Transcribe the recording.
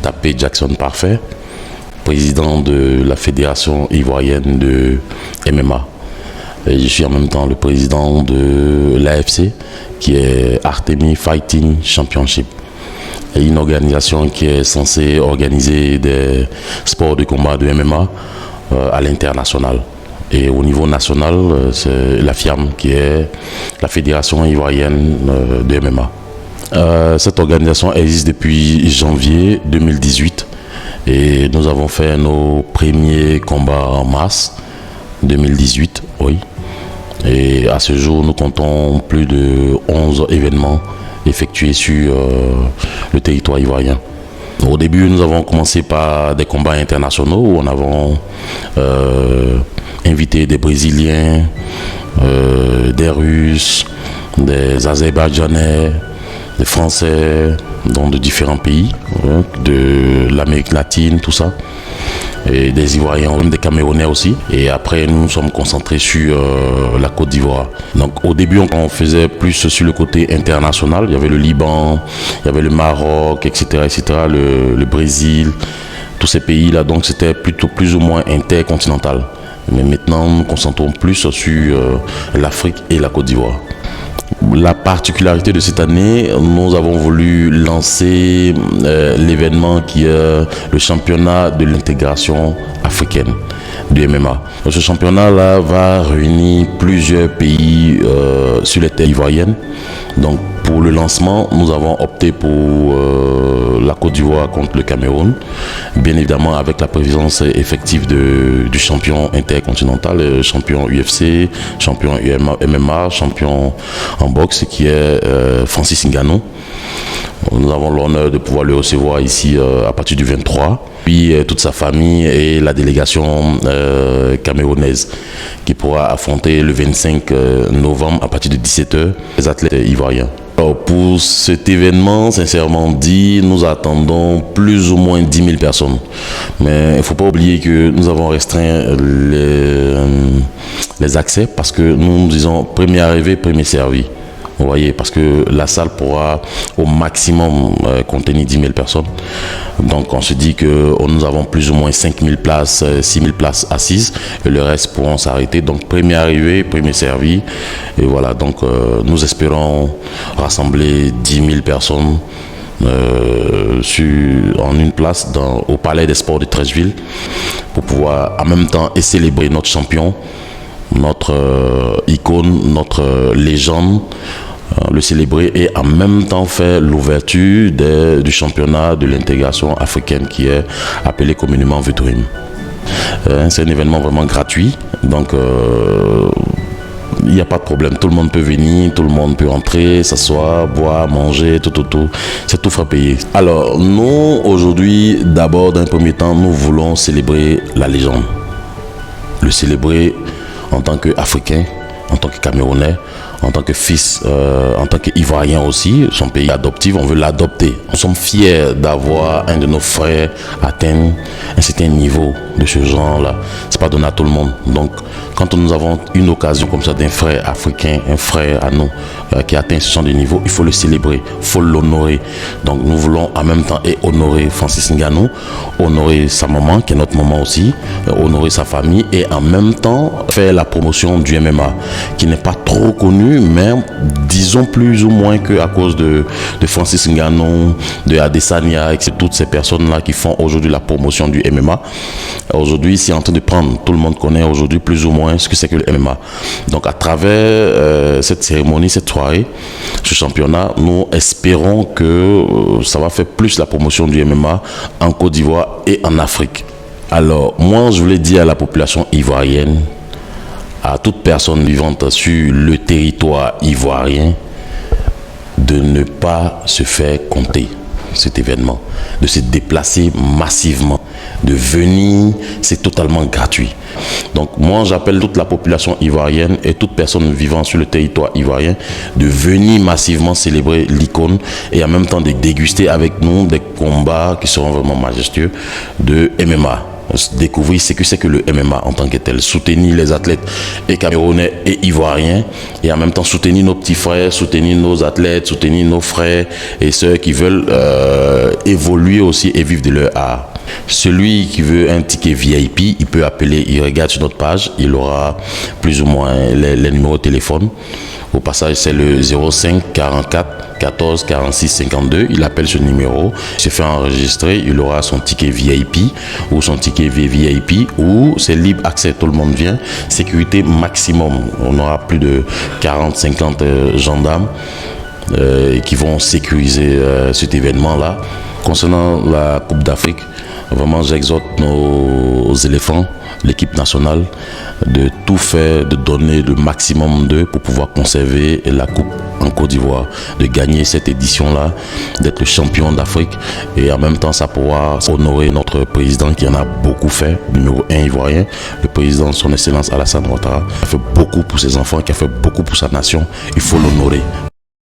tapé Jackson Parfait, président de la Fédération ivoirienne de MMA. Et je suis en même temps le président de l'AFC, qui est Artemis Fighting Championship. Et une organisation qui est censée organiser des sports de combat de MMA à l'international. Et au niveau national, c'est la FIAM, qui est la Fédération ivoirienne de MMA. Cette organisation existe depuis janvier 2018 et nous avons fait nos premiers combats en mars 2018, oui. Et à ce jour, nous comptons plus de 11 événements effectués sur le territoire ivoirien. Au début, nous avons commencé par des combats internationaux où on avons invité des Brésiliens, des Russes, des Azerbaïdjanais, des Français, de différents pays, de l'Amérique latine, tout ça, et des Ivoiriens, même des Camerounais aussi. Et après, nous nous sommes concentrés sur la Côte d'Ivoire. Donc au début, on faisait plus sur le côté international. Il y avait le Liban, il y avait le Maroc, etc., le Brésil, tous ces pays-là. Donc c'était plutôt plus ou moins intercontinental. Mais maintenant, nous nous concentrons plus sur l'Afrique et la Côte d'Ivoire. La particularité de cette année, nous avons voulu lancer l'événement qui est le championnat de l'intégration africaine du MMA. Ce championnat-là va réunir plusieurs pays sur les terres ivoiriennes. Donc pour le lancement, nous avons opté pour la Côte d'Ivoire contre le Cameroun, bien évidemment avec la présence effective du champion intercontinental, champion UFC, champion MMA, champion en boxe qui est Francis Ngannou. Nous avons l'honneur de pouvoir le recevoir ici à partir du 23. Puis toute sa famille et la délégation camerounaise qui pourra affronter le 25 novembre à partir de 17h les athlètes ivoiriens. Alors pour cet événement, sincèrement dit, nous attendons plus ou moins 10 000 personnes. Mais il ne faut pas oublier que nous avons restreint les accès parce que nous disons premier arrivé, premier servi. Vous voyez, parce que la salle pourra au maximum contenir 10 000 personnes. Donc on se dit que nous avons plus ou moins 5 000 places, 6 000 places assises et le reste pourront s'arrêter. Donc premier arrivé, premier servi. Et voilà, donc nous espérons rassembler 10 000 personnes en une place au Palais des Sports de Treichville pour pouvoir en même temps et célébrer notre champion, notre icône, notre légende, le célébrer et en même temps faire l'ouverture du championnat de l'intégration africaine qui est appelé communément VETOIM. C'est un événement vraiment gratuit, donc il n'y a pas de problème, tout le monde peut venir, tout le monde peut entrer, s'asseoir, boire, manger, tout, c'est tout frais payé. Alors nous aujourd'hui, d'abord d'un premier temps, nous voulons célébrer la légende, le célébrer en tant qu'Africain, en tant que Camerounais, en tant que fils, en tant qu'Ivoirien aussi, son pays adoptif, on veut l'adopter. Nous sommes fiers d'avoir un de nos frères atteindre un certain niveau de ce genre-là. C'est pas donné à tout le monde. Donc, quand nous avons une occasion comme ça d'un frère africain, un frère à nous, qui atteint ce genre de niveau, il faut le célébrer, il faut l'honorer. Donc, nous voulons en même temps honorer Francis Ngannou, honorer sa maman, qui est notre maman aussi, honorer sa famille et en même temps faire la promotion du MMA, qui n'est pas trop connu, mais disons plus ou moins qu'à cause de Francis Ngannou, de Adesanya, et toutes ces personnes-là qui font aujourd'hui la promotion du MMA. Aujourd'hui, c'est en train de prendre, tout le monde connaît aujourd'hui plus ou moins ce que c'est que le MMA. Donc à travers cette cérémonie, cette soirée, ce championnat, nous espérons que ça va faire plus la promotion du MMA en Côte d'Ivoire et en Afrique. Alors moi, je voulais dire à la population ivoirienne, à toute personne vivante sur le territoire ivoirien, de ne pas se faire compter cet événement, de se déplacer massivement, de venir, c'est totalement gratuit. Donc moi j'appelle toute la population ivoirienne et toute personne vivant sur le territoire ivoirien de venir massivement célébrer l'icône et en même temps de déguster avec nous des combats qui seront vraiment majestueux de MMA. découvrir ce que c'est que le MMA en tant que tel, soutenir les athlètes et camerounais et ivoiriens, et en même temps soutenir nos petits frères, soutenir nos athlètes, soutenir nos frères et sœurs qui veulent évoluer aussi et vivre de leur art. Celui qui veut un ticket VIP, il peut appeler, il regarde sur notre page, il aura plus ou moins les numéros de téléphone. Au passage, c'est le 05 44 14 46 52. Il appelle ce numéro, il se fait enregistrer, il aura son ticket VIP ou son ticket VIP, ou c'est libre accès, tout le monde vient. Sécurité maximum, on aura plus de 40-50 gendarmes qui vont sécuriser cet événement-là. Concernant la Coupe d'Afrique, vraiment j'exhorte nos éléphants, l'équipe nationale, de tout faire, de donner le maximum d'eux pour pouvoir conserver la Coupe en Côte d'Ivoire, de gagner cette édition-là, d'être le champion d'Afrique, et en même temps ça pouvoir honorer notre président qui en a beaucoup fait, numéro 1 ivoirien, le président son excellence Alassane Ouattara, qui a fait beaucoup pour ses enfants, qui a fait beaucoup pour sa nation. Il faut l'honorer.